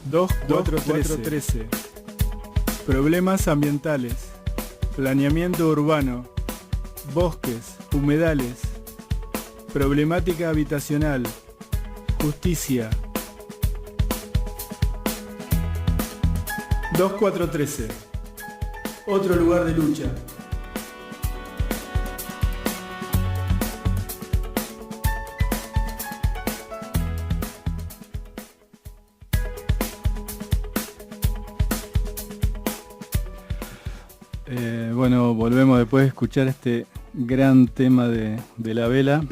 2413. Problemas ambientales, planeamiento urbano, bosques, humedales, problemática habitacional, justicia. 2413. Otro lugar de lucha. Bueno, volvemos después de escuchar este gran tema de la vela.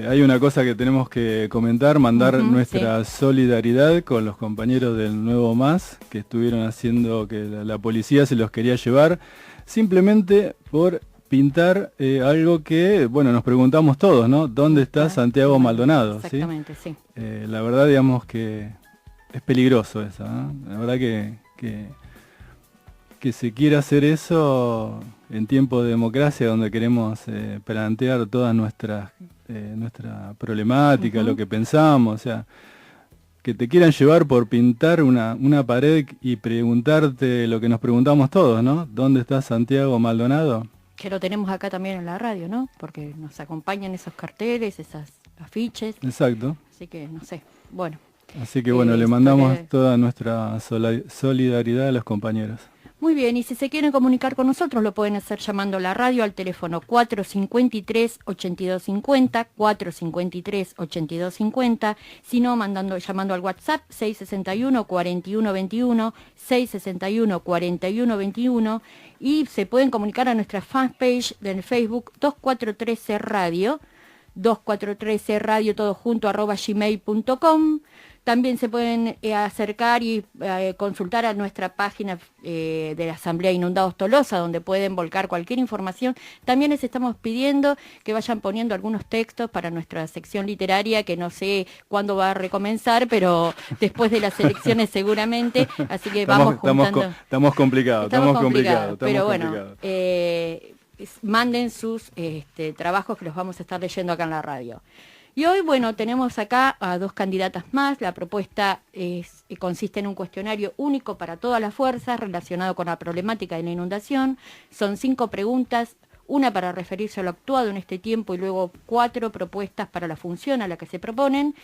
Hay una cosa que tenemos que comentar, mandar nuestra solidaridad con los compañeros del Nuevo Más, que estuvieron haciendo que la policía se los quería llevar, simplemente por pintar algo que, bueno, nos preguntamos todos, ¿no? ¿Dónde está Santiago Maldonado? Exactamente, sí. La verdad, digamos que es peligroso eso, ¿no? La verdad que se quiera hacer eso en tiempo de democracia, donde queremos plantear toda nuestra problemática, lo que pensamos, o sea, que te quieran llevar por pintar una pared y preguntarte lo que nos preguntamos todos, ¿no? ¿Dónde está Santiago Maldonado? Que lo tenemos acá también en la radio, ¿no? Porque nos acompañan esos carteles, esas afiches. Exacto. Así que, no sé, bueno. Así que bueno, le mandamos toda nuestra solidaridad a los compañeros. Muy bien, y si se quieren comunicar con nosotros lo pueden hacer llamando a la radio al teléfono 453-8250, 453-8250, si no llamando al WhatsApp 661-4121, 661-4121, y se pueden comunicar a nuestra fanpage del Facebook 2413 Radio, 2413 Radio todo junto @gmail.com. También se pueden acercar y consultar a nuestra página de la Asamblea Inundados Tolosa, donde pueden volcar cualquier información. También les estamos pidiendo que vayan poniendo algunos textos para nuestra sección literaria, que no sé cuándo va a recomenzar, pero después de las elecciones seguramente, así que vamos juntando. Estamos complicados. Pero bueno, manden sus trabajos que los vamos a estar leyendo acá en la radio. Y hoy, bueno, tenemos acá a dos candidatas más. La propuesta consiste en un cuestionario único para todas las fuerzas relacionado con la problemática de la inundación. Son 5 preguntas, una para referirse a lo actuado en este tiempo y luego 4 propuestas para la función a la que se proponen.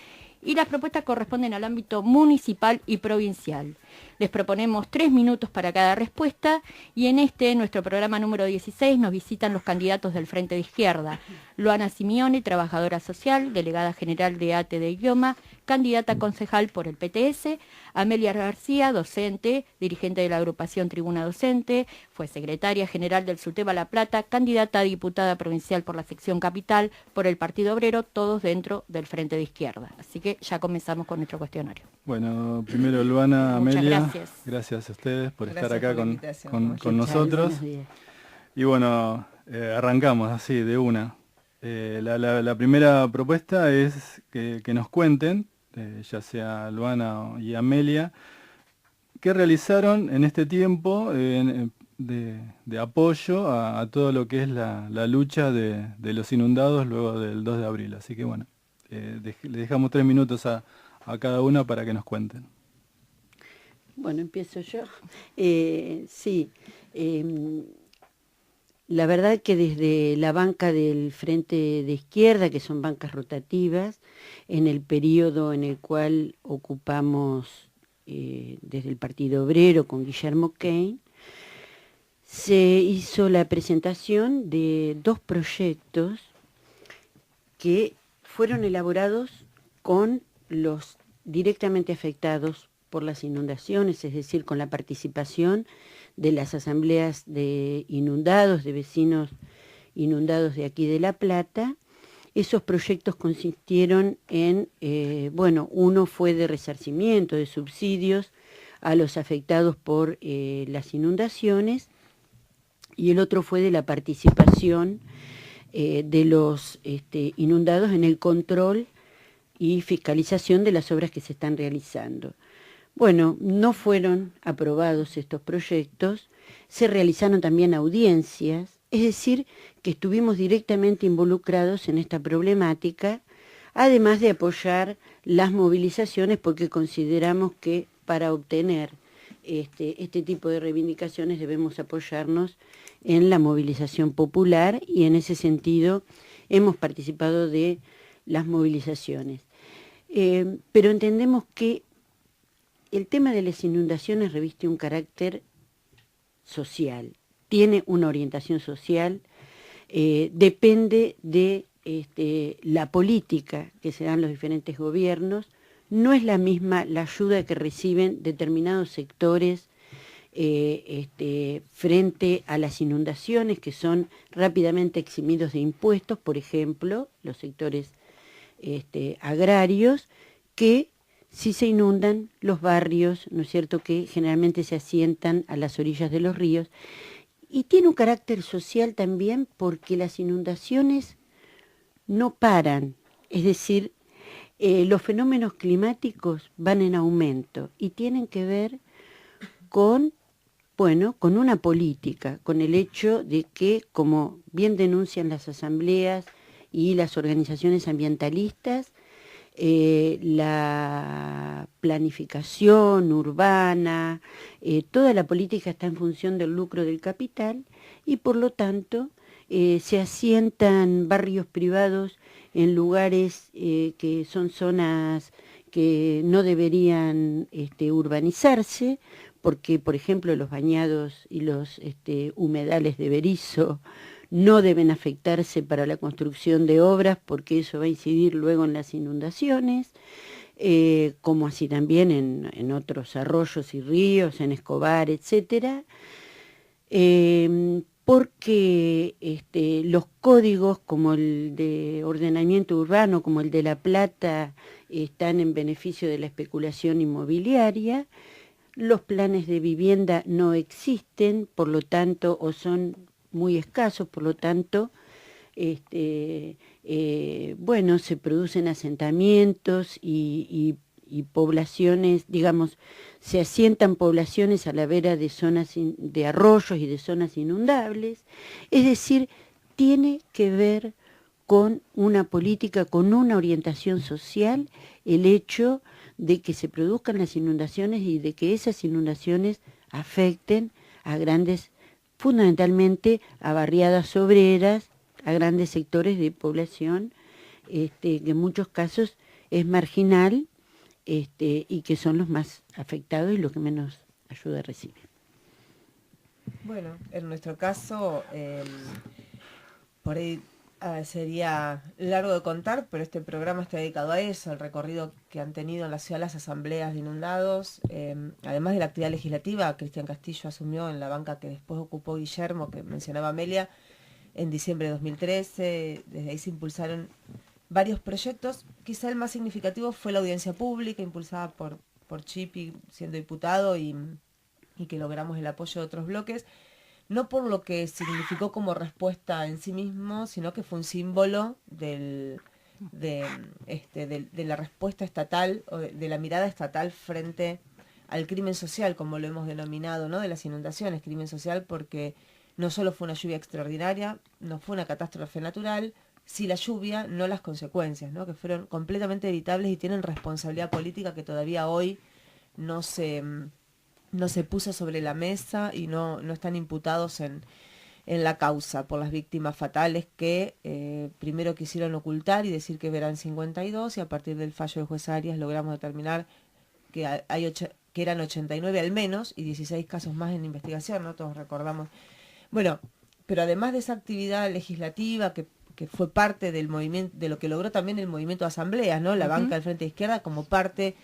Y las propuestas corresponden al ámbito municipal y provincial. Les proponemos 3 minutos para cada respuesta y en nuestro programa número 16, nos visitan los candidatos del Frente de Izquierda. Luana Simeone, trabajadora social, delegada general de ATE de Idioma, candidata a concejal por el PTS, Amelia García, docente, dirigente de la agrupación Tribuna Docente, fue secretaria general del SUTEBA La Plata, candidata a diputada provincial por la sección capital por el Partido Obrero, todos dentro del Frente de Izquierda. Así que ya comenzamos con nuestro cuestionario. Bueno, primero Luana, Amelia, gracias a ustedes por estar acá con nosotros. Y bueno, arrancamos así de una. La primera propuesta es que nos cuenten, ya sea Luana y Amelia, qué realizaron en este tiempo de apoyo a todo lo que es la lucha de los inundados luego del 2 de abril. Así que bueno, le dejamos 3 minutos a cada una para que nos cuenten. Bueno, empiezo yo. La verdad que desde la banca del Frente de Izquierda, que son bancas rotativas, en el periodo en el cual ocupamos desde el Partido Obrero con Guillermo Kane, se hizo la presentación de 2 proyectos que fueron elaborados con los directamente afectados por las inundaciones, es decir, con la participación de las asambleas de inundados, de vecinos inundados de aquí de La Plata. Esos proyectos consistieron en, uno fue de resarcimiento, de subsidios a los afectados por las inundaciones, y el otro fue de la participación de los inundados en el control y fiscalización de las obras que se están realizando. Bueno, no fueron aprobados estos proyectos, se realizaron también audiencias, es decir, que estuvimos directamente involucrados en esta problemática, además de apoyar las movilizaciones porque consideramos que para obtener este tipo de reivindicaciones debemos apoyarnos en la movilización popular, y en ese sentido hemos participado de las movilizaciones. Pero entendemos que el tema de las inundaciones reviste un carácter social, tiene una orientación social, depende de la política que se dan los diferentes gobiernos. No es la misma la ayuda que reciben determinados sectores frente a las inundaciones, que son rápidamente eximidos de impuestos, por ejemplo, los sectores agrarios, que si se inundan los barrios, ¿no es cierto?, que generalmente se asientan a las orillas de los ríos. Y tiene un carácter social también porque las inundaciones no paran, es decir, los fenómenos climáticos van en aumento y tienen que ver con una política, con el hecho de que, como bien denuncian las asambleas y las organizaciones ambientalistas, la planificación urbana, toda la política está en función del lucro del capital, y por lo tanto se asientan barrios privados en lugares que son zonas que no deberían urbanizarse, porque, por ejemplo, los bañados y los humedales de Berisso no deben afectarse para la construcción de obras, porque eso va a incidir luego en las inundaciones, como así también en otros arroyos y ríos, en Escobar, etcétera, porque los códigos como el de ordenamiento urbano, como el de La Plata, están en beneficio de la especulación inmobiliaria. Los planes de vivienda no existen, por lo tanto, o son muy escasos, por lo tanto, se producen asentamientos y poblaciones, digamos, se asientan poblaciones a la vera de zonas de arroyos y de zonas inundables. Es decir, tiene que ver con una política, con una orientación social, el hecho de que se produzcan las inundaciones y de que esas inundaciones afecten a grandes, fundamentalmente a barriadas obreras, a grandes sectores de población, que en muchos casos es marginal, y que son los más afectados y los que menos ayuda reciben. Bueno, en nuestro caso, por ahí sería largo de contar, pero este programa está dedicado a eso, al recorrido que han tenido en la ciudad las asambleas de inundados. Además de la actividad legislativa, Cristian Castillo asumió en la banca que después ocupó Guillermo, que mencionaba Amelia, en diciembre de 2013. Desde ahí se impulsaron varios proyectos. Quizá el más significativo fue la audiencia pública, impulsada por Chipi siendo diputado, y que logramos el apoyo de otros bloques. No por lo que significó como respuesta en sí mismo, sino que fue un símbolo de la respuesta estatal, o de la mirada estatal frente al crimen social, como lo hemos denominado, ¿no? De las inundaciones, crimen social, porque no solo fue una lluvia extraordinaria, no fue una catástrofe natural, sí la lluvia, no las consecuencias, ¿no? Que fueron completamente evitables y tienen responsabilidad política que todavía hoy no se puso sobre la mesa y no están imputados en la causa por las víctimas fatales que primero quisieron ocultar y decir que eran 52, y a partir del fallo del juez Arias logramos determinar que que eran 89 al menos y 16 casos más en investigación, ¿no? Todos recordamos. Bueno, pero además de esa actividad legislativa que fue parte del movimiento, de lo que logró también el movimiento de asambleas, ¿no? La banca del Frente de Izquierda como parte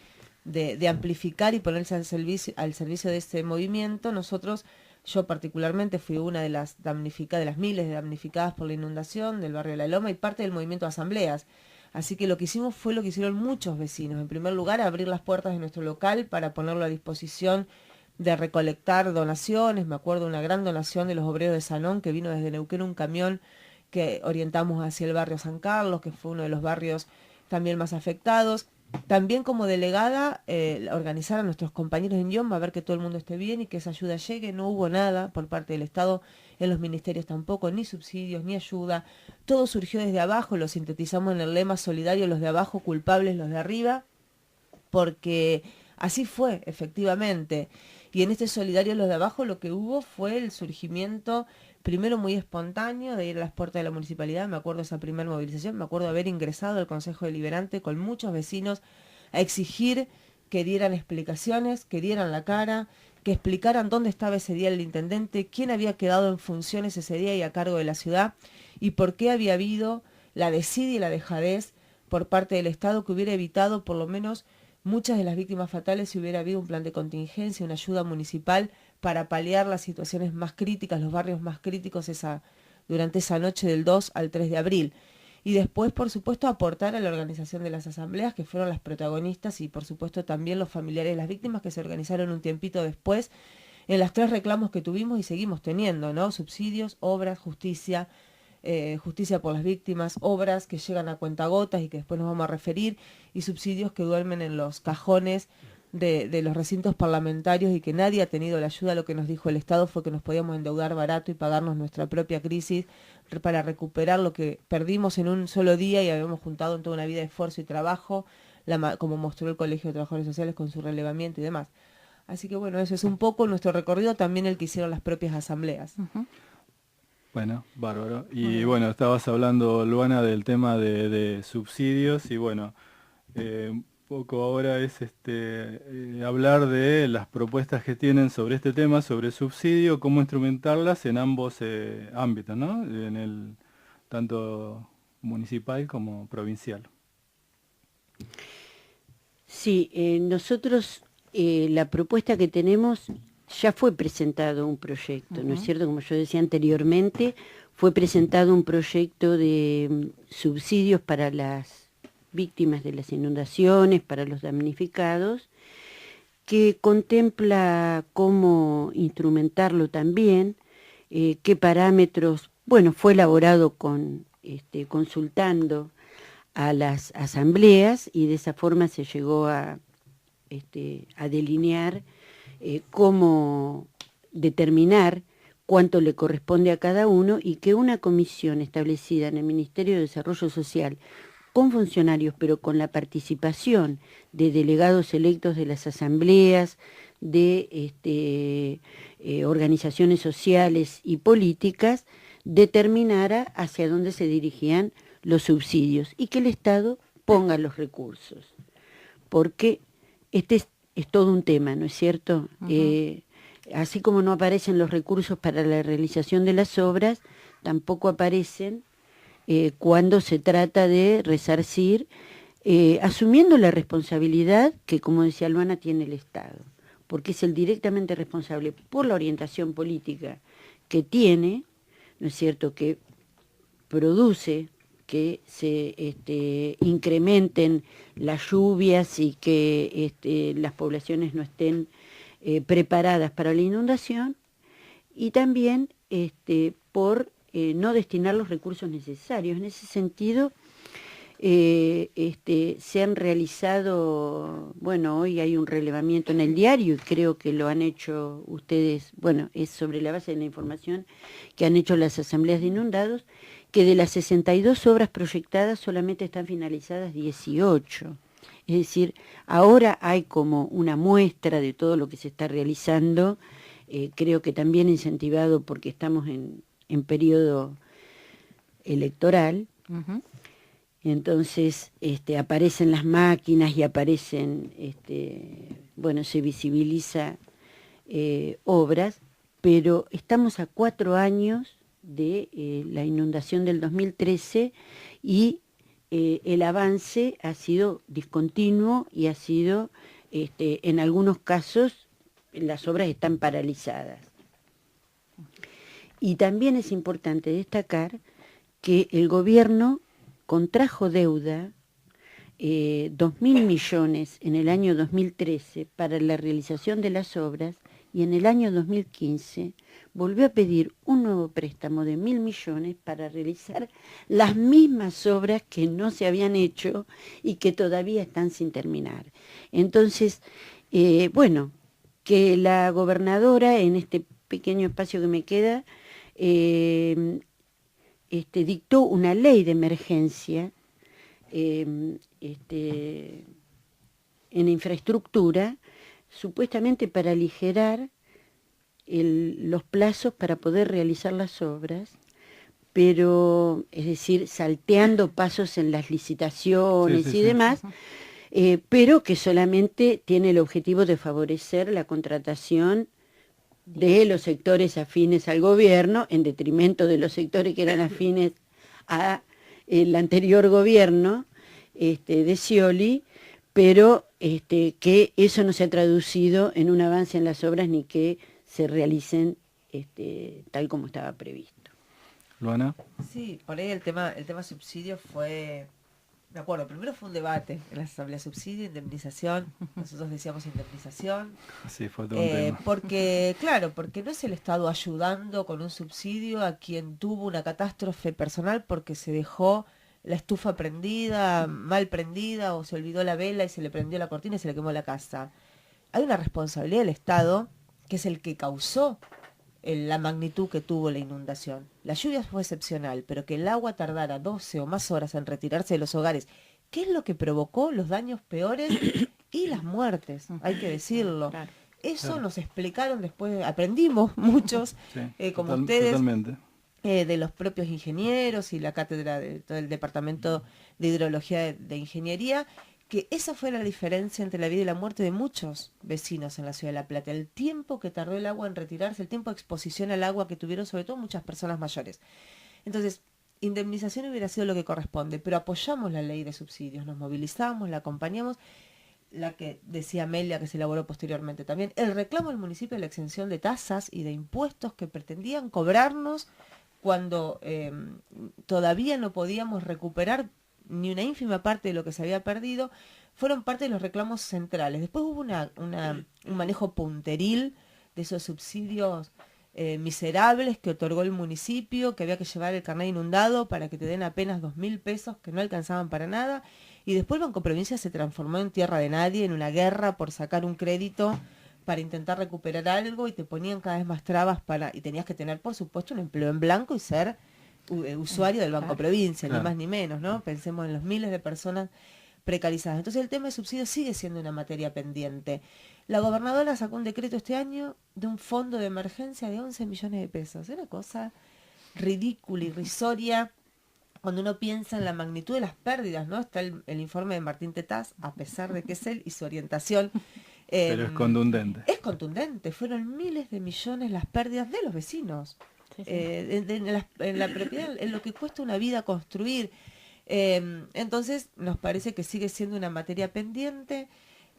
de amplificar y ponerse al servicio de ese movimiento. Yo particularmente fui una de las damnificadas, de las miles de damnificadas por la inundación del barrio de La Loma, y parte del movimiento de asambleas. Así que lo que hicimos fue lo que hicieron muchos vecinos. En primer lugar, abrir las puertas de nuestro local para ponerlo a disposición de recolectar donaciones. Me acuerdo una gran donación de los obreros de Sanón, que vino desde Neuquén un camión que orientamos hacia el barrio San Carlos, que fue uno de los barrios también más afectados. También como delegada, organizar a nuestros compañeros en Yomba, a ver que todo el mundo esté bien y que esa ayuda llegue. No hubo nada por parte del Estado, en los ministerios tampoco, ni subsidios, ni ayuda. Todo surgió desde abajo, lo sintetizamos en el lema solidario: los de abajo culpables, los de arriba, porque así fue, efectivamente. Y en este Solidario Los de Abajo lo que hubo fue el surgimiento, primero muy espontáneo, de ir a las puertas de la municipalidad. Me acuerdo de esa primera movilización, me acuerdo de haber ingresado al Consejo Deliberante con muchos vecinos a exigir que dieran explicaciones, que dieran la cara, que explicaran dónde estaba ese día el intendente, quién había quedado en funciones ese día y a cargo de la ciudad, y por qué había habido la desidia y la dejadez por parte del Estado que hubiera evitado por lo menos muchas de las víctimas fatales si hubiera habido un plan de contingencia, una ayuda municipal para paliar las situaciones más críticas, los barrios más críticos durante esa noche del 2 al 3 de abril. Y después, por supuesto, aportar a la organización de las asambleas, que fueron las protagonistas, y por supuesto también los familiares de las víctimas, que se organizaron un tiempito después en las 3 reclamos que tuvimos y seguimos teniendo, ¿no? Subsidios, obras, justicia, justicia por las víctimas, obras que llegan a cuentagotas y que después nos vamos a referir, y subsidios que duermen en los cajones de los recintos parlamentarios y que nadie ha tenido la ayuda. Lo que nos dijo el Estado fue que nos podíamos endeudar barato y pagarnos nuestra propia crisis para recuperar lo que perdimos en un solo día y habíamos juntado en toda una vida de esfuerzo y trabajo, como mostró el Colegio de Trabajadores Sociales con su relevamiento y demás. Así que bueno, eso es un poco nuestro recorrido, también el que hicieron las propias asambleas. Bueno, bárbaro. Y bueno, estabas hablando, Luana, del tema de subsidios y bueno, un poco ahora es hablar de las propuestas que tienen sobre este tema, sobre subsidio, cómo instrumentarlas en ambos ámbitos, ¿no? En el tanto municipal como provincial. Sí, nosotros la propuesta que tenemos, ya fue presentado un proyecto, ¿no es cierto? Como yo decía anteriormente, fue presentado un proyecto de subsidios para las víctimas de las inundaciones, para los damnificados, que contempla cómo instrumentarlo también, qué parámetros, bueno, fue elaborado consultando a las asambleas y de esa forma se llegó a delinear cómo determinar cuánto le corresponde a cada uno y que una comisión establecida en el Ministerio de Desarrollo Social con funcionarios, pero con la participación de delegados electos de las asambleas, de organizaciones sociales y políticas, determinara hacia dónde se dirigían los subsidios y que el Estado ponga los recursos. Porque este es todo un tema, ¿no es cierto? Así como no aparecen los recursos para la realización de las obras, tampoco aparecen cuando se trata de resarcir, asumiendo la responsabilidad que, como decía Luana, tiene el Estado, porque es el directamente responsable por la orientación política que tiene, ¿no es cierto?, que produce que se incrementen las lluvias y que las poblaciones no estén preparadas para la inundación, y también por no destinar los recursos necesarios. En ese sentido, se han realizado, bueno, hoy hay un relevamiento en el diario y creo que lo han hecho ustedes, bueno, es sobre la base de la información que han hecho las asambleas de inundados, que de las 62 obras proyectadas solamente están finalizadas 18. Es decir, ahora hay como una muestra de todo lo que se está realizando, creo que también incentivado porque estamos en periodo electoral. Entonces aparecen las máquinas y aparecen, bueno, se visibiliza obras, pero estamos a 4 años de la inundación del 2013 y el avance ha sido discontinuo y ha sido, en algunos casos, las obras están paralizadas. Y también es importante destacar que el gobierno contrajo deuda, 2.000 millones en el año 2013 para la realización de las obras, y en el año 2015 volvió a pedir un nuevo préstamo de 1.000 millones para realizar las mismas obras que no se habían hecho y que todavía están sin terminar. Entonces, bueno, que la gobernadora, en este pequeño espacio que me queda, dictó una ley de emergencia en infraestructura supuestamente para aligerar los plazos para poder realizar las obras, pero, es decir, salteando pasos en las licitaciones y demás, pero que solamente tiene el objetivo de favorecer la contratación de los sectores afines al gobierno, en detrimento de los sectores que eran afines al anterior gobierno de Scioli, pero que eso no se ha traducido en un avance en las obras ni que se realicen tal como estaba previsto. Luana. Sí, por ahí el tema subsidio fue, me acuerdo, primero fue un debate en la asamblea, subsidio, indemnización, nosotros decíamos indemnización. Sí, fue todo un tema. Porque no es el Estado ayudando con un subsidio a quien tuvo una catástrofe personal porque se dejó la estufa prendida, mal prendida, o se olvidó la vela y se le prendió la cortina y se le quemó la casa. Hay una responsabilidad del Estado, que es el que causó la magnitud que tuvo la inundación. La lluvia fue excepcional, pero que el agua tardara 12 o más horas en retirarse de los hogares, ¿qué es lo que provocó los daños peores y las muertes? Hay que decirlo. Claro. Eso nos explicaron después, aprendimos muchos, como ustedes, totalmente. De los propios ingenieros y la cátedra del Departamento de Hidrología de Ingeniería, que esa fue la diferencia entre la vida y la muerte de muchos vecinos en la ciudad de La Plata. El tiempo que tardó el agua en retirarse, el tiempo de exposición al agua que tuvieron sobre todo muchas personas mayores. Entonces, indemnización hubiera sido lo que corresponde, pero apoyamos la ley de subsidios, nos movilizamos, la acompañamos, la que decía Amelia, que se elaboró posteriormente también, el reclamo al municipio de la exención de tasas y de impuestos que pretendían cobrarnos cuando todavía no podíamos recuperar ni una ínfima parte de lo que se había perdido, fueron parte de los reclamos centrales. Después hubo un manejo punteril de esos subsidios miserables que otorgó el municipio, que había que llevar el carnet inundado para que te den apenas 2.000 pesos, que no alcanzaban para nada, y después el Banco Provincia se transformó en tierra de nadie, en una guerra por sacar un crédito para intentar recuperar algo, y te ponían cada vez más trabas y tenías que tener, por supuesto, un empleo en blanco y ser usuario del Banco Provincia, ni más ni menos, ¿no? Pensemos en los miles de personas precarizadas. Entonces el tema de subsidios sigue siendo una materia pendiente. La gobernadora sacó un decreto este año de un fondo de emergencia de 11 millones de pesos. Es una cosa ridícula, irrisoria, cuando uno piensa en la magnitud de las pérdidas, ¿no? Está el informe de Martín Tetaz, a pesar de que es él y su orientación. Pero es contundente. Es contundente. Fueron miles de millones las pérdidas de los vecinos. En la propiedad, en lo que cuesta una vida construir. Entonces nos parece que sigue siendo una materia pendiente,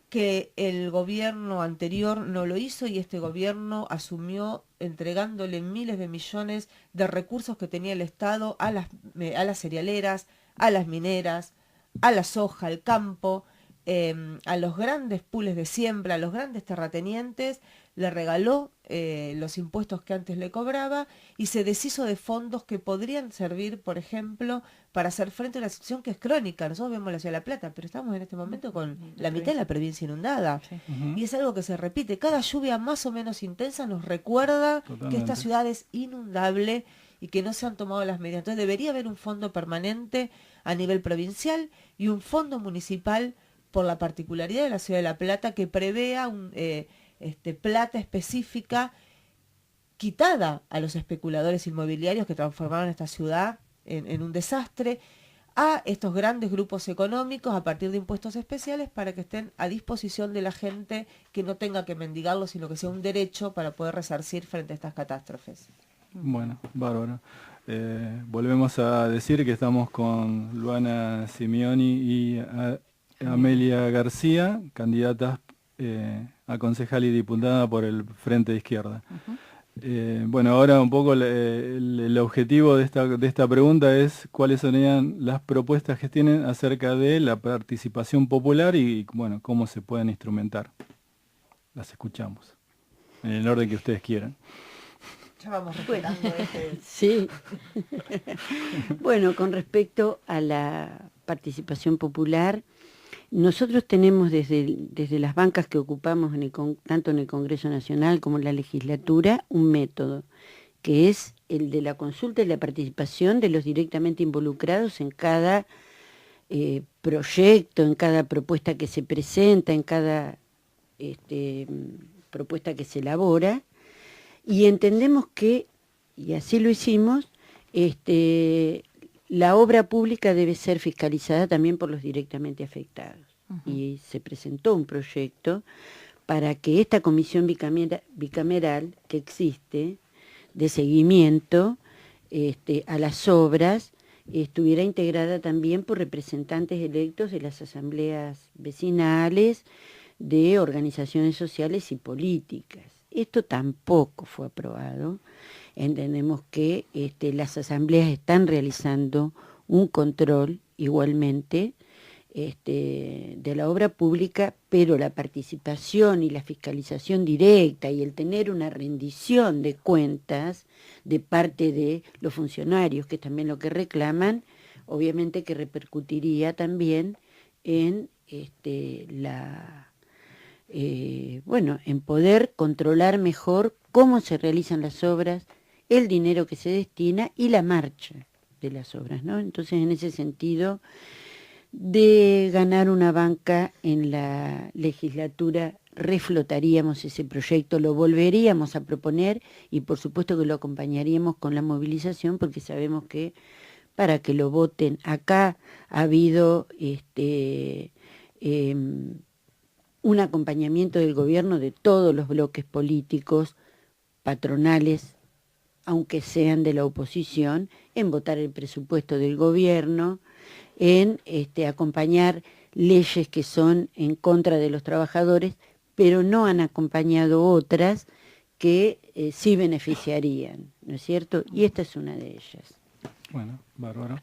que el gobierno anterior no lo hizo y este gobierno asumió entregándole miles de millones de recursos que tenía el Estado a las cerealeras, a las mineras, a la soja, al campo, a los grandes pools de siembra, a los grandes terratenientes. Le regaló los impuestos que antes le cobraba y se deshizo de fondos que podrían servir, por ejemplo, para hacer frente a una situación que es crónica. Nosotros vemos la ciudad de La Plata, pero estamos en este momento con la mitad de la provincia inundada. Sí. Y es algo que se repite. Cada lluvia más o menos intensa nos recuerda que esta ciudad es inundable y que no se han tomado las medidas. Entonces debería haber un fondo permanente a nivel provincial y un fondo municipal por la particularidad de la ciudad de La Plata que prevea plata específica quitada a los especuladores inmobiliarios que transformaron esta ciudad en un desastre, a estos grandes grupos económicos a partir de impuestos especiales para que estén a disposición de la gente, que no tenga que mendigarlo, sino que sea un derecho para poder resarcir frente a estas catástrofes. Bueno, bárbaro. Volvemos a decir que estamos con Luana Simeoni y Amelia García, candidatas a concejal y diputada por el Frente de Izquierda. Bueno, ahora un poco el objetivo de esta pregunta es cuáles serían las propuestas que tienen acerca de la participación popular y bueno, cómo se pueden instrumentar. Las escuchamos, en el orden que ustedes quieran. Ya vamos respetando Sí. Bueno, con respecto a la participación popular, nosotros tenemos desde las bancas que ocupamos tanto en el Congreso Nacional como en la legislatura un método, que es el de la consulta y la participación de los directamente involucrados en cada proyecto, en cada propuesta que se presenta, en cada propuesta que se elabora, y entendemos que, y así lo hicimos, la obra pública debe ser fiscalizada también por los directamente afectados. Y se presentó un proyecto para que esta comisión bicameral que existe, de seguimiento a las obras, estuviera integrada también por representantes electos de las asambleas vecinales, de organizaciones sociales y políticas. Esto tampoco fue aprobado. Entendemos que las asambleas están realizando un control igualmente de la obra pública, pero la participación y la fiscalización directa y el tener una rendición de cuentas de parte de los funcionarios, que es también lo que reclaman, obviamente que repercutiría también en en poder controlar mejor cómo se realizan las obras, el dinero que se destina y la marcha de las obras, ¿no? Entonces, en ese sentido, de ganar una banca en la legislatura, reflotaríamos ese proyecto, lo volveríamos a proponer y por supuesto que lo acompañaríamos con la movilización, porque sabemos que para que lo voten acá ha habido un acompañamiento del gobierno de todos los bloques políticos, patronales, aunque sean de la oposición, en votar el presupuesto del gobierno, en acompañar leyes que son en contra de los trabajadores, pero no han acompañado otras que sí beneficiarían, ¿no es cierto? Y esta es una de ellas. Bueno, bárbaro.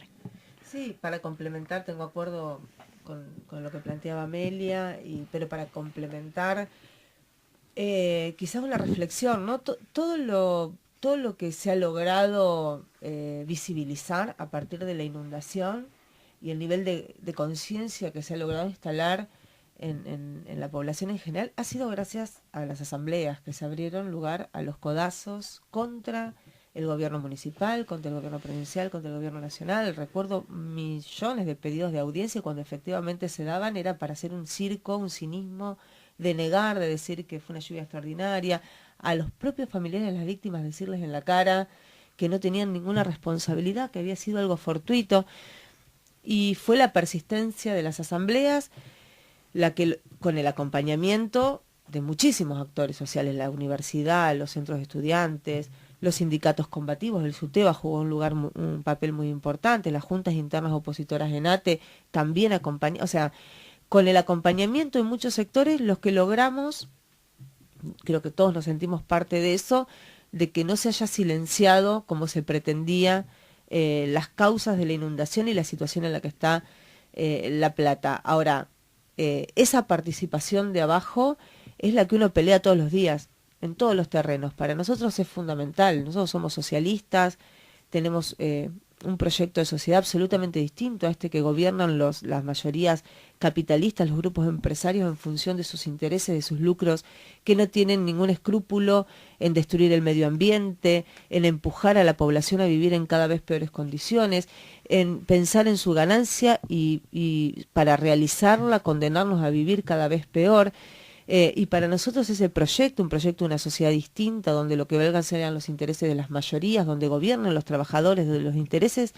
Sí, para complementar, tengo acuerdo con lo que planteaba Amelia, pero para complementar, quizás una reflexión, ¿no? Todo lo que se ha logrado visibilizar a partir de la inundación y el nivel de conciencia que se ha logrado instalar en la población en general ha sido gracias a las asambleas que se abrieron lugar a los codazos contra el gobierno municipal, contra el gobierno provincial, contra el gobierno nacional. Recuerdo millones de pedidos de audiencia y cuando efectivamente se daban era para hacer un circo, un cinismo, de negar, de decir que fue una lluvia extraordinaria, a los propios familiares de las víctimas decirles en la cara que no tenían ninguna responsabilidad, que había sido algo fortuito. Y fue la persistencia de las asambleas la que, con el acompañamiento de muchísimos actores sociales, la universidad, los centros de estudiantes, los sindicatos combativos, el SUTEBA jugó un papel muy importante, las juntas internas opositoras en ATE también acompañaron, o sea, con el acompañamiento de muchos sectores, los que logramos, creo que todos nos sentimos parte de eso, de que no se haya silenciado como se pretendía las causas de la inundación y la situación en la que está La Plata. Ahora, esa participación de abajo es la que uno pelea todos los días, en todos los terrenos. Para nosotros es fundamental. Nosotros somos socialistas, tenemos un proyecto de sociedad absolutamente distinto a este que gobiernan las mayorías capitalistas, los grupos empresarios en función de sus intereses, de sus lucros, que no tienen ningún escrúpulo en destruir el medio ambiente, en empujar a la población a vivir en cada vez peores condiciones, en pensar en su ganancia y para realizarla condenarnos a vivir cada vez peor. Y para nosotros ese proyecto, un proyecto de una sociedad distinta, donde lo que valgan sean los intereses de las mayorías, donde gobiernen los trabajadores, donde los intereses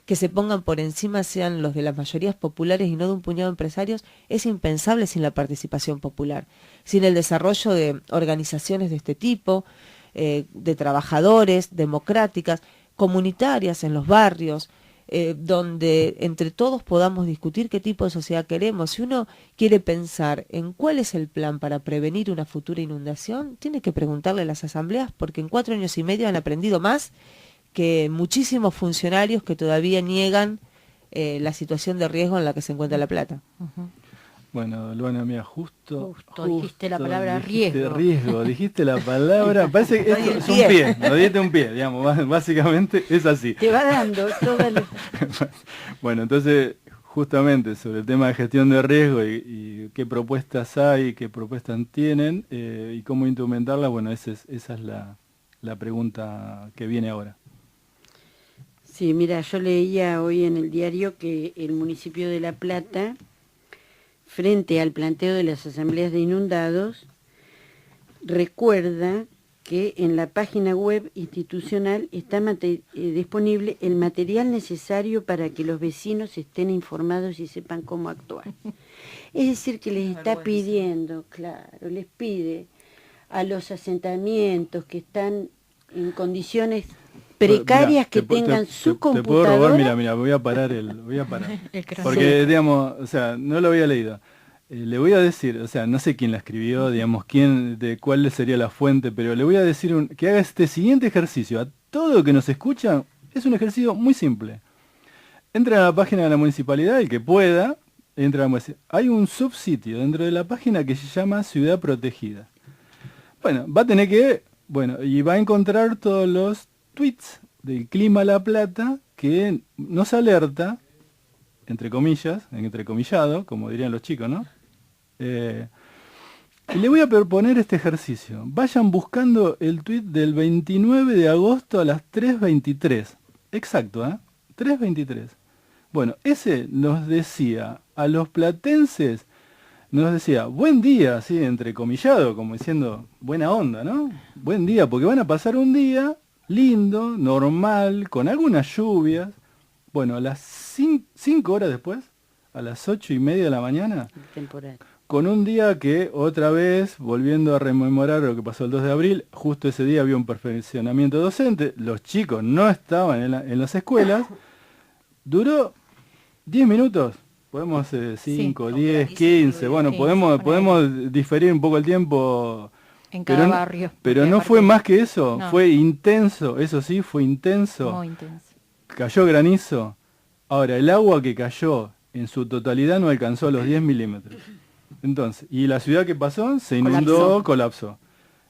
que se pongan por encima sean los de las mayorías populares y no de un puñado de empresarios, es impensable sin la participación popular, sin el desarrollo de organizaciones de este tipo, de trabajadores, democráticas, comunitarias en los barrios, donde entre todos podamos discutir qué tipo de sociedad queremos. Si uno quiere pensar en cuál es el plan para prevenir una futura inundación, tiene que preguntarle a las asambleas, porque en 4 años y medio han aprendido más que muchísimos funcionarios que todavía niegan la situación de riesgo en la que se encuentra La Plata. Bueno, Luana, mira, justo dijiste la palabra riesgo. Dijiste la palabra, parece que es un pie, nos diste un pie, digamos, básicamente es así. Te va dando todo el... Bueno, entonces, justamente sobre el tema de gestión de riesgo y qué propuestas hay, qué propuestas tienen y cómo instrumentarlas, bueno, esa es la pregunta que viene ahora. Sí, mira, yo leía hoy en el diario que el municipio de La Plata frente al planteo de las asambleas de inundados, recuerda que en la página web institucional está disponible el material necesario para que los vecinos estén informados y sepan cómo actuar. Es decir, que les está pidiendo, claro, les pide a los asentamientos que están en condiciones precarias que tengan su computadora. Te puedo robar, mira, voy a parar. Porque, digamos, o sea, no lo había leído. Le voy a decir, o sea, no sé quién la escribió, digamos, de cuál sería la fuente, pero le voy a decir que haga este siguiente ejercicio. A todo lo que nos escucha, es un ejercicio muy simple. Entra a la página de la municipalidad, el que pueda, hay un subsitio dentro de la página que se llama Ciudad Protegida. Bueno, va a tener que, y va a encontrar todos los tweets del Clima La Plata que nos alerta, entre comillas, entrecomillado, como dirían los chicos, ¿no? Y le voy a proponer este ejercicio. Vayan buscando el tuit del 29 de agosto a las 3:23. Exacto, 3:23. Bueno, ese nos decía, a los platenses, nos decía, buen día, así entrecomillado, como diciendo, buena onda, ¿no? Buen día, porque van a pasar un día lindo, normal, con algunas lluvias. Bueno, a las 5 horas después, a las 8:30 de la mañana, temporal, con un día que otra vez, volviendo a rememorar lo que pasó el 2 de abril, justo ese día había un perfeccionamiento docente, los chicos no estaban en las escuelas, duró 10 minutos, podemos 5, 10, 15, bueno, podemos diferir un poco el tiempo en cada barrio. Pero no fue más que eso, no. Fue intenso, eso sí, fue intenso. Muy intenso. Cayó granizo. Ahora, el agua que cayó en su totalidad no alcanzó los 10 milímetros. Entonces, y la ciudad que pasó se inundó, colapsó.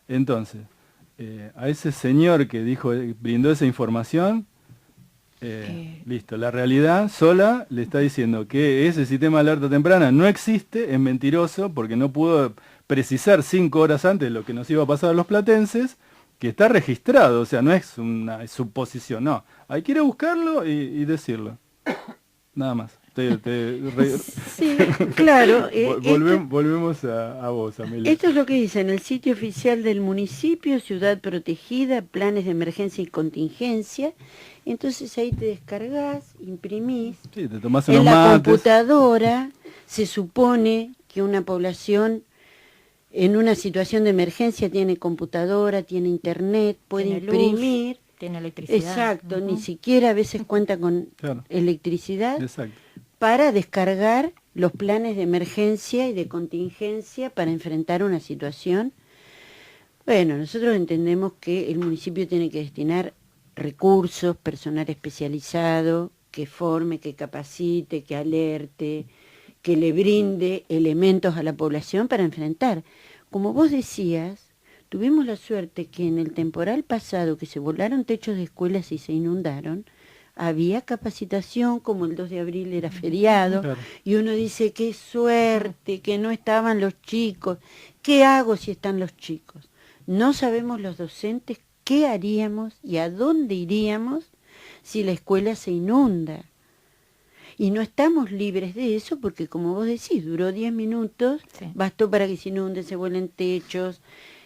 Entonces, a ese señor que brindó esa información, listo, la realidad sola le está diciendo que ese sistema de alerta temprana no existe, es mentiroso, porque no pudo precisar 5 horas antes lo que nos iba a pasar a los platenses, que está registrado, o sea, no es una suposición, no. Hay que ir a buscarlo y decirlo. Nada más. Sí, claro. Volvemos a vos, Amelia. Esto es lo que dice en el sitio oficial del municipio, Ciudad Protegida, planes de emergencia y contingencia. Entonces ahí te descargas, imprimís. Sí, te tomás en la mates. Computadora se supone que una población en una situación de emergencia tiene computadora, tiene internet, puede imprimir. Tiene electricidad. Exacto, ni siquiera a veces cuenta con electricidad. Exacto. Para descargar los planes de emergencia y de contingencia para enfrentar una situación. Bueno, nosotros entendemos que el municipio tiene que destinar recursos, personal especializado, que forme, que capacite, que alerte, que le brinde elementos a la población para enfrentar. Como vos decías, tuvimos la suerte que en el temporal pasado, que se volaron techos de escuelas y se inundaron, había capacitación, como el 2 de abril era feriado, claro. Y uno dice, qué suerte, que no estaban los chicos. ¿Qué hago si están los chicos? No sabemos los docentes qué haríamos y a dónde iríamos si la escuela se inunda. Y no estamos libres de eso porque, como vos decís, duró 10 minutos, sí. Bastó para que se inunden, se vuelen techos,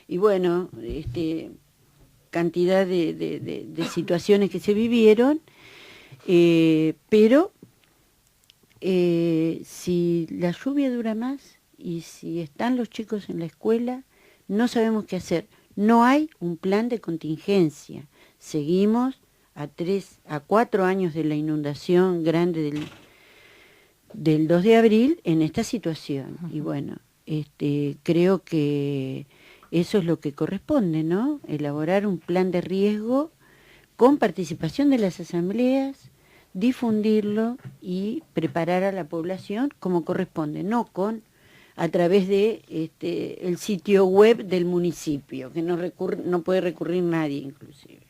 y bueno, cantidad de situaciones que se vivieron, pero si la lluvia dura más y si están los chicos en la escuela, no sabemos qué hacer. No hay un plan de contingencia. Seguimos a 4 años de la inundación grande del 2 de abril en esta situación. Uh-huh. Y bueno, creo que eso es lo que corresponde, ¿no? Elaborar un plan de riesgo con participación de las asambleas, difundirlo y preparar a la población como corresponde, no a través de el sitio web del municipio, que no puede recurrir nadie inclusive.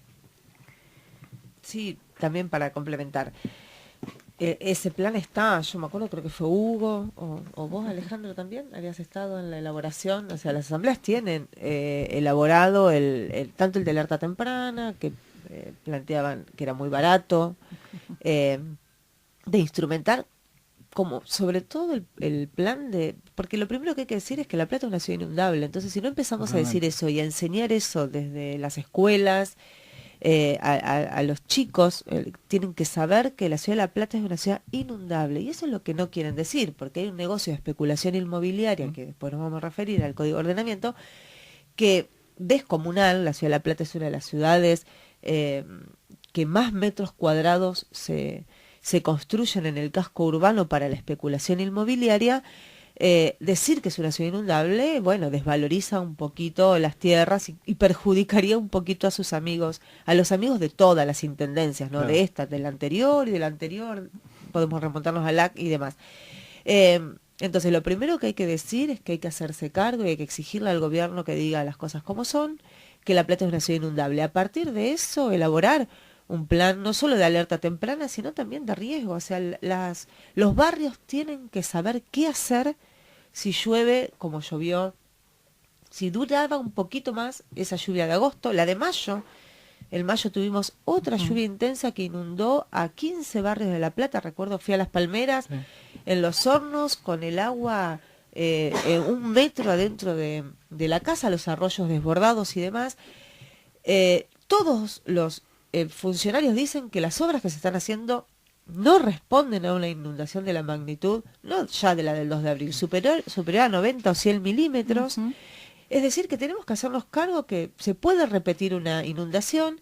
Sí, también para complementar. Ese plan está, yo me acuerdo, creo que fue Hugo, o vos, Alejandro, también habías estado en la elaboración. O sea, las asambleas tienen elaborado tanto el de alerta temprana, que planteaban que era muy barato, de instrumentar como sobre todo el plan de... Porque lo primero que hay que decir es que La Plata es una ciudad inundable. Entonces, si no empezamos a decir eso y a enseñar eso desde las escuelas, a los chicos, tienen que saber que la ciudad de La Plata es una ciudad inundable. Y eso es lo que no quieren decir, porque hay un negocio de especulación inmobiliaria, que después nos vamos a referir al Código de Ordenamiento, que descomunal. La ciudad de La Plata es una de las ciudades que más metros cuadrados se construyen en el casco urbano para la especulación inmobiliaria. Decir que es una ciudad inundable, bueno, desvaloriza un poquito las tierras y perjudicaría un poquito a sus amigos, a los amigos de todas las intendencias, ¿no? Claro. De esta, de la anterior y de la anterior, podemos remontarnos al AC y demás. Entonces, lo primero que hay que decir es que hay que hacerse cargo y hay que exigirle al gobierno que diga las cosas como son, que La Plata es una ciudad inundable. A partir de eso, elaborar un plan no solo de alerta temprana, sino también de riesgo. O sea, los barrios tienen que saber qué hacer si llueve como llovió, si duraba un poquito más esa lluvia de agosto, la de mayo. En mayo tuvimos otra lluvia intensa que inundó a 15 barrios de La Plata. Recuerdo, fui a Las Palmeras, sí, en Los Hornos, con el agua 1 metro adentro de la casa, los arroyos desbordados y demás. Todos los funcionarios dicen que las obras que se están haciendo no responden a una inundación de la magnitud, no ya de la del 2 de abril, superior a 90 o 100 milímetros. Es decir, que tenemos que hacernos cargo que se puede repetir una inundación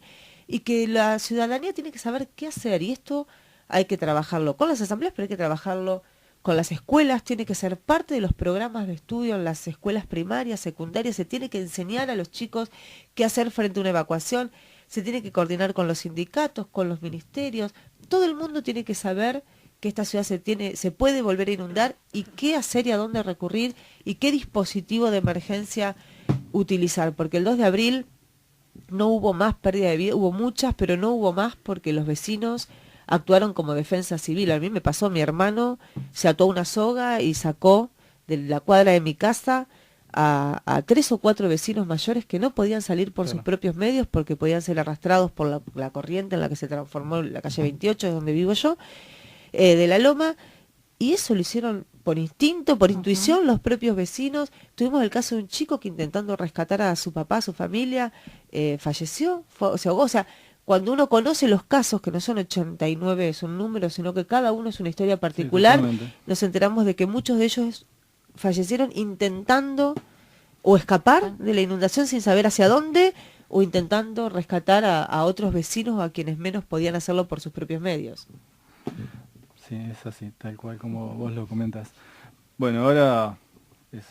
y que la ciudadanía tiene que saber qué hacer. Y esto hay que trabajarlo con las asambleas, pero hay que trabajarlo con las escuelas, tiene que ser parte de los programas de estudio en las escuelas primarias, secundarias. Se tiene que enseñar a los chicos qué hacer frente a una evacuación. Se tiene que coordinar con los sindicatos, con los ministerios. Todo el mundo tiene que saber que esta ciudad se puede volver a inundar y qué hacer y a dónde recurrir y qué dispositivo de emergencia utilizar. Porque el 2 de abril no hubo más pérdida de vida, hubo muchas, pero no hubo más porque los vecinos actuaron como defensa civil. A mí me pasó, mi hermano se ató una soga y sacó de la cuadra de mi casa a 3 o 4 vecinos mayores que no podían salir por sus propios medios porque podían ser arrastrados por la corriente en la que se transformó la calle 28, es donde vivo yo, de la Loma, y eso lo hicieron por instinto, por intuición, los propios vecinos. Tuvimos el caso de un chico que intentando rescatar a su papá, a su familia, falleció, se ahogó. O sea, cuando uno conoce los casos, que no son 89, es un número, sino que cada uno es una historia particular, sí, nos enteramos de que muchos de ellos fallecieron intentando o escapar de la inundación sin saber hacia dónde, o intentando rescatar a otros vecinos o a quienes menos podían hacerlo por sus propios medios. Sí, es así, tal cual como vos lo comentas. Bueno, ahora es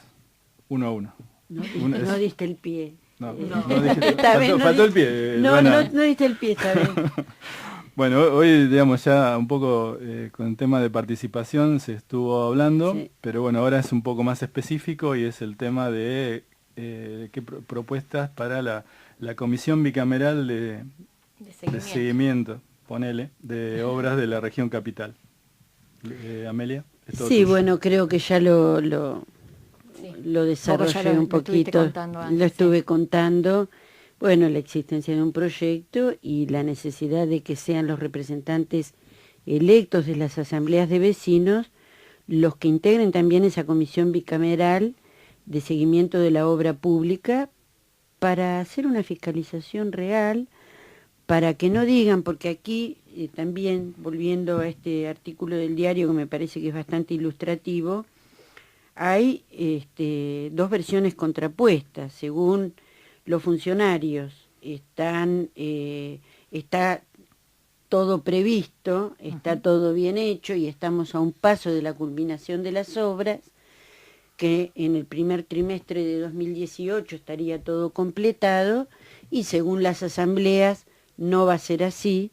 1-1. No diste el pie. No dije, faltó el pie. No diste el pie, está bien. Bueno, hoy, digamos, ya un poco con el tema de participación se estuvo hablando, sí, pero bueno, ahora es un poco más específico y es el tema de qué propuestas para la Comisión Bicameral de seguimiento, ponele, de obras de la región capital. Amelia. Sí, bueno, creo que ya lo desarrollé un poquito, lo estuve contando. Bueno, la existencia de un proyecto y la necesidad de que sean los representantes electos de las asambleas de vecinos los que integren también esa comisión bicameral de seguimiento de la obra pública para hacer una fiscalización real, para que no digan, porque aquí también, volviendo a este artículo del diario que me parece que es bastante ilustrativo, hay 2 versiones contrapuestas. Según los funcionarios, está todo previsto, está todo bien hecho y estamos a un paso de la culminación de las obras, que en el primer trimestre de 2018 estaría todo completado, y según las asambleas no va a ser así,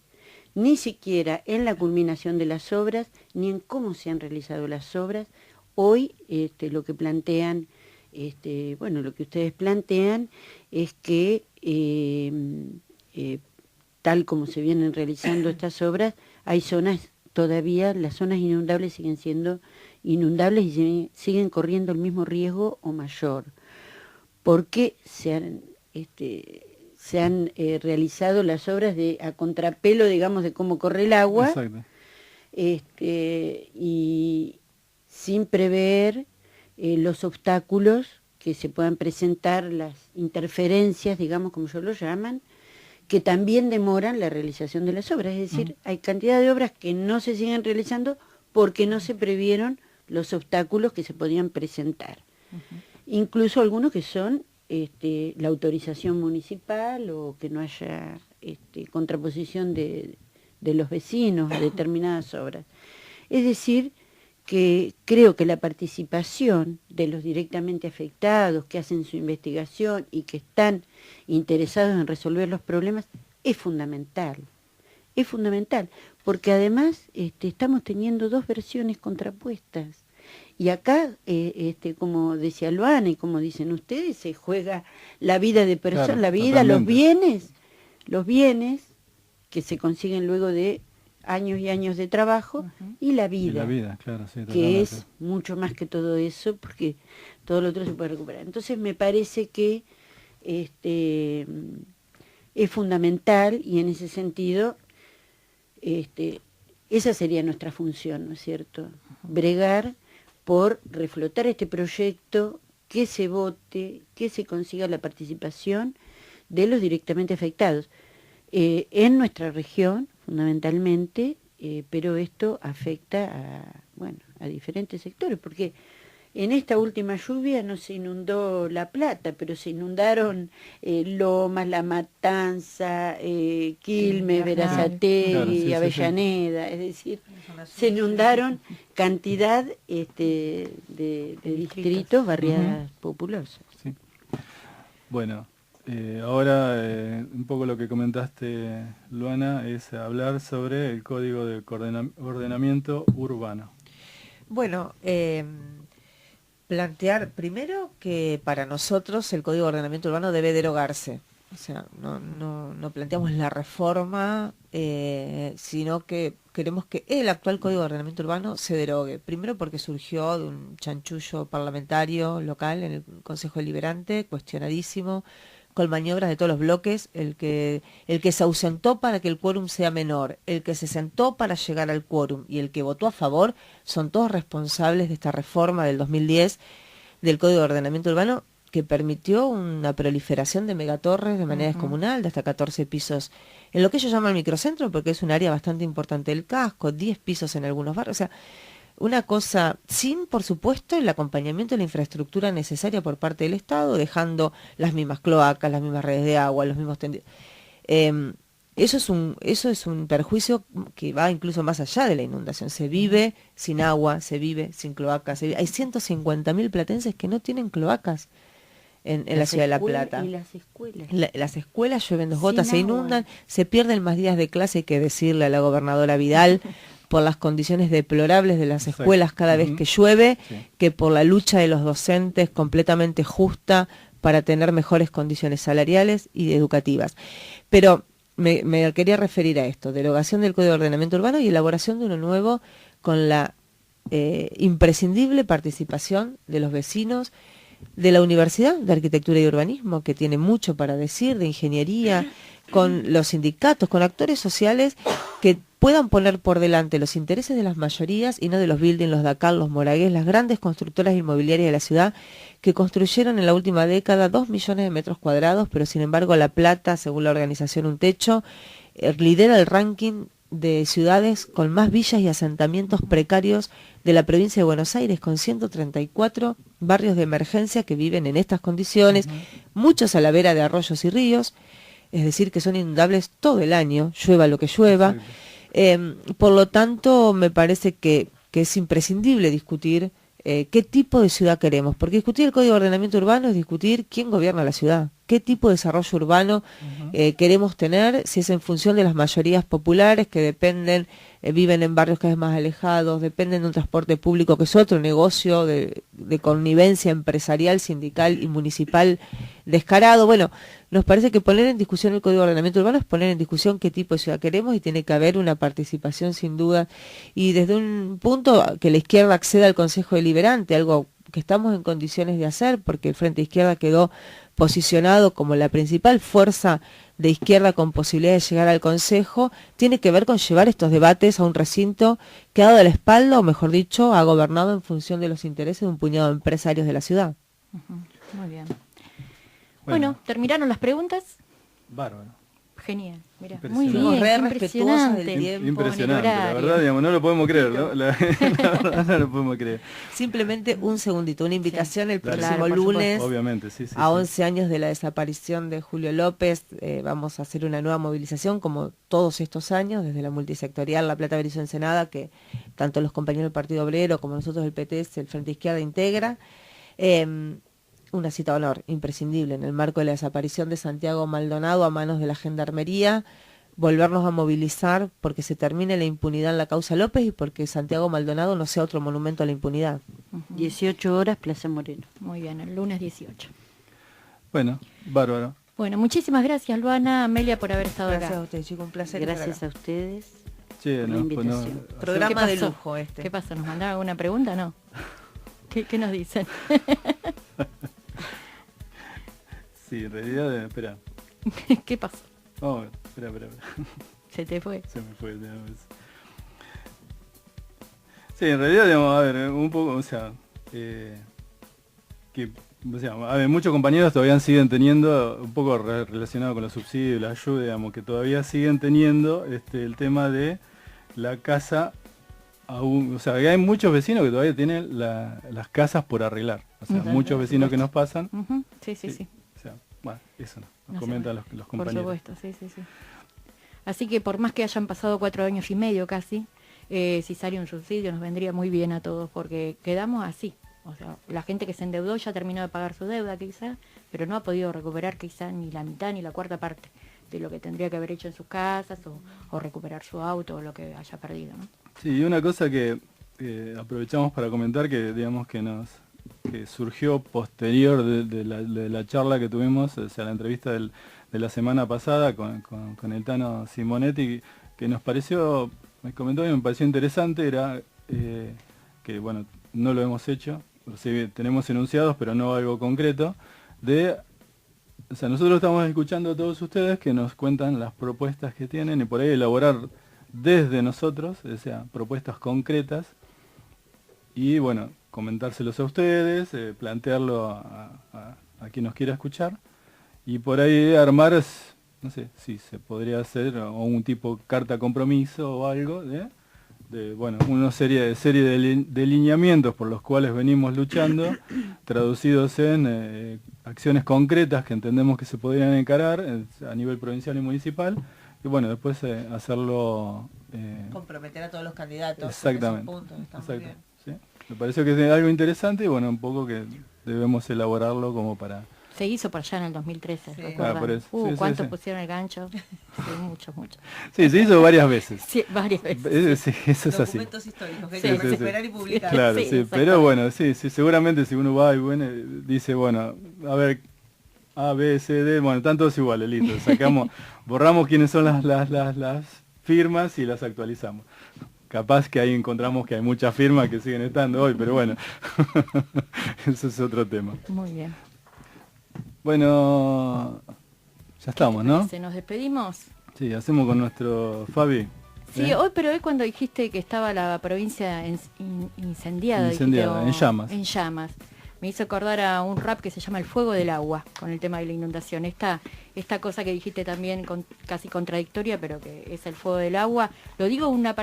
ni siquiera en la culminación de las obras, ni en cómo se han realizado las obras. Hoy lo que plantean, lo que ustedes plantean es que tal como se vienen realizando estas obras, hay zonas todavía, las zonas inundables siguen siendo inundables y siguen corriendo el mismo riesgo o mayor, porque se han realizado las obras a contrapelo, digamos, de cómo corre el agua. Exacto. y sin prever los obstáculos que se puedan presentar, las interferencias, digamos, como ellos lo llaman, que también demoran la realización de las obras. Es decir, hay cantidad de obras que no se siguen realizando porque no se previeron los obstáculos que se podían presentar. Incluso algunos que son la autorización municipal o que no haya contraposición de los vecinos a determinadas obras. Es decir, que creo que la participación de los directamente afectados, que hacen su investigación y que están interesados en resolver los problemas, es fundamental. Es fundamental, porque además estamos teniendo dos versiones contrapuestas. Y acá, como decía Luana y como dicen ustedes, se juega la vida de personas, claro, la vida, los bienes que se consiguen luego de años y años de trabajo, y la vida, claro, sí, que es mucho más que todo eso, porque todo lo otro se puede recuperar. Entonces me parece que es fundamental, y en ese sentido esa sería nuestra función, ¿no es cierto? Bregar por reflotar este proyecto, que se vote, que se consiga la participación de los directamente afectados. En nuestra región, fundamentalmente, pero esto afecta a diferentes sectores, porque en esta última lluvia no se inundó La Plata, pero se inundaron Lomas, La Matanza, Quilmes, Berazategui, claro, Avellaneda, es decir, se inundaron cantidad de distritos, barriadas populosas. Sí. Bueno. Ahora, un poco lo que comentaste, Luana, es hablar sobre el Código de Ordenamiento Urbano. Bueno, plantear primero que para nosotros el Código de Ordenamiento Urbano debe derogarse. O sea, no planteamos la reforma, sino que queremos que el actual Código de Ordenamiento Urbano se derogue. Primero porque surgió de un chanchullo parlamentario local en el Consejo Deliberante, cuestionadísimo, con maniobras de todos los bloques, el que se ausentó para que el quórum sea menor, el que se sentó para llegar al quórum y el que votó a favor, son todos responsables de esta reforma del 2010 del Código de Ordenamiento Urbano, que permitió una proliferación de megatorres de manera descomunal, de hasta 14 pisos en lo que ellos llaman microcentro, porque es un área bastante importante del casco, 10 pisos en algunos barrios, o sea, una cosa sin, por supuesto, el acompañamiento de la infraestructura necesaria por parte del Estado, dejando las mismas cloacas, las mismas redes de agua, los mismos tendidos. Eso es un perjuicio que va incluso más allá de la inundación. Se vive sin agua, se vive sin cloacas. Hay 150.000 platenses que no tienen cloacas en la ciudad de La Plata. Y las escuelas. Las escuelas llueven 2 gotas, se inundan, se pierden más días de clase, hay que decirle a la gobernadora Vidal, por las condiciones deplorables de las escuelas cada vez que llueve, que por la lucha de los docentes completamente justa para tener mejores condiciones salariales y educativas. Pero me quería referir a esto, derogación del Código de Ordenamiento Urbano y elaboración de uno nuevo con la imprescindible participación de los vecinos, de la Universidad de Arquitectura y Urbanismo, que tiene mucho para decir, de ingeniería, con los sindicatos, con actores sociales que puedan poner por delante los intereses de las mayorías y no de los building, los DACAL, los Moragués, las grandes constructoras inmobiliarias de la ciudad que construyeron en la última década 2 millones de metros cuadrados, pero sin embargo La Plata, según la organización Un Techo, lidera el ranking de ciudades con más villas y asentamientos precarios de la provincia de Buenos Aires, con 134 barrios de emergencia que viven en estas condiciones, muchos a la vera de arroyos y ríos, es decir, que son inundables todo el año, llueva lo que llueva. Por lo tanto, me parece que es imprescindible discutir qué tipo de ciudad queremos, porque discutir el Código de Ordenamiento Urbano es discutir quién gobierna la ciudad, qué tipo de desarrollo urbano queremos tener, si es en función de las mayorías populares que dependen, viven en barrios cada vez más alejados, dependen de un transporte público que es otro negocio de connivencia empresarial, sindical y municipal descarado. Bueno, nos parece que poner en discusión el Código de Ordenamiento Urbano es poner en discusión qué tipo de ciudad queremos y tiene que haber una participación sin duda. Y desde un punto que la izquierda acceda al Consejo Deliberante, algo que estamos en condiciones de hacer porque el Frente Izquierda quedó posicionado como la principal fuerza de izquierda con posibilidad de llegar al Consejo, tiene que ver con llevar estos debates a un recinto que ha dado la espalda, o mejor dicho, ha gobernado en función de los intereses de un puñado de empresarios de la ciudad. Muy bien. Bueno, ¿terminaron las preguntas? Bárbaro. Genial, mira, Impresionante. muy bien, Re qué respetuosas del impresionante. tiempo. Impresionante, en el la horario. verdad, digamos, no lo podemos creer, ¿no? La verdad no lo podemos creer. Simplemente un segundito, una invitación el Claro. próximo Claro, por lunes. Obviamente, sí, sí. A sí. 11 años de la desaparición de Julio López, vamos a hacer una nueva movilización como todos estos años, desde la multisectorial La Plata, Berizo, Ensenada, que tanto los compañeros del Partido Obrero como nosotros del PT, el Frente Izquierda, integra. Una cita de honor imprescindible en el marco de la desaparición de Santiago Maldonado a manos de la Gendarmería, volvernos a movilizar porque se termine la impunidad en la causa López y porque Santiago Maldonado no sea otro monumento a la impunidad. 18 horas, Plaza Moreno. Muy bien, el lunes 18. Bueno, bárbaro. Bueno, muchísimas gracias, Luana, Amelia, por haber estado Gracias acá. a ustedes, chicos, un placer. estar Gracias acá. a ustedes. Che, por la no, pues no. invitación. Programa ¿Qué de pasó? lujo este. ¿Qué pasó? ¿Nos mandaron alguna pregunta? No. ¿Qué nos dicen? Sí, en realidad, espera. ¿Qué pasó? Oh, espera. Se te fue. Se me fue, digamos. Sí, en realidad, digamos, a ver, un poco, o sea, a ver, muchos compañeros todavía siguen teniendo, un poco relacionado con los subsidios, la ayuda, digamos, que todavía siguen teniendo el tema de la casa, o sea, que hay muchos vecinos que todavía tienen las casas por arreglar, o sea, muchos vecinos que nos pasan. Ujú, sí. O sea, bueno, eso nos No se comentan va. los Por compañeros. supuesto, sí. Así que por más que hayan pasado 4 años y medio casi, si sale un subsidio nos vendría muy bien a todos porque quedamos así. O sea, la gente que se endeudó ya terminó de pagar su deuda quizá, pero no ha podido recuperar quizá ni la mitad ni la cuarta parte de lo que tendría que haber hecho en sus casas o recuperar su auto o lo que haya perdido, ¿no? Sí, y una cosa que aprovechamos para comentar que digamos que surgió posterior de la charla que tuvimos, o sea, la entrevista de la semana pasada con el Tano Simonetti, que nos pareció, me comentó y me pareció interesante, era que bueno, no lo hemos hecho, o sea, tenemos enunciados, pero no algo concreto, o sea, nosotros estamos escuchando a todos ustedes que nos cuentan las propuestas que tienen y por ahí elaborar desde nosotros, o sea, propuestas concretas y bueno, comentárselos a ustedes, plantearlo a quien nos quiera escuchar y por ahí armar, no sé si se podría hacer o un tipo carta compromiso o algo de bueno, una serie de lineamientos por los cuales venimos luchando, traducidos en acciones concretas que entendemos que se podrían encarar a nivel provincial y municipal, y bueno, después hacerlo... comprometer a todos los candidatos. Exactamente. Puntos, está muy Exacto, bien. ¿sí? Me pareció que es algo interesante y bueno, un poco que debemos elaborarlo como para... Se hizo por allá en el 2013, Sí. ¿recuerdan? por eso. Sí, ¿Cuántos sí. pusieron el gancho? Sí, muchos. Sí, se hizo varias veces. Sí, varias veces. Sí, eso es así. Documentos históricos que hay Sí, que sí, sí. recuperar y publicar. Claro, Sí, sí, pero exactamente. bueno, sí, seguramente si uno va y bueno, dice, bueno, a ver, A, B, C, D, bueno, están todos iguales, listo, sacamos, borramos quiénes son las firmas y las actualizamos. Capaz que ahí encontramos que hay muchas firmas que siguen estando hoy, pero bueno, eso es otro tema. Muy bien. Bueno, ya estamos, ¿no? ¿Nos despedimos? Sí, hacemos con nuestro Fabi. Sí, pero hoy cuando dijiste que estaba la provincia incendiada, Incendiada, dijiste, en llamas. En llamas. Me hizo acordar a un rap que se llama El Fuego del Agua, con el tema de la inundación. Esta cosa que dijiste también casi contradictoria, pero que es el fuego del agua. Lo digo una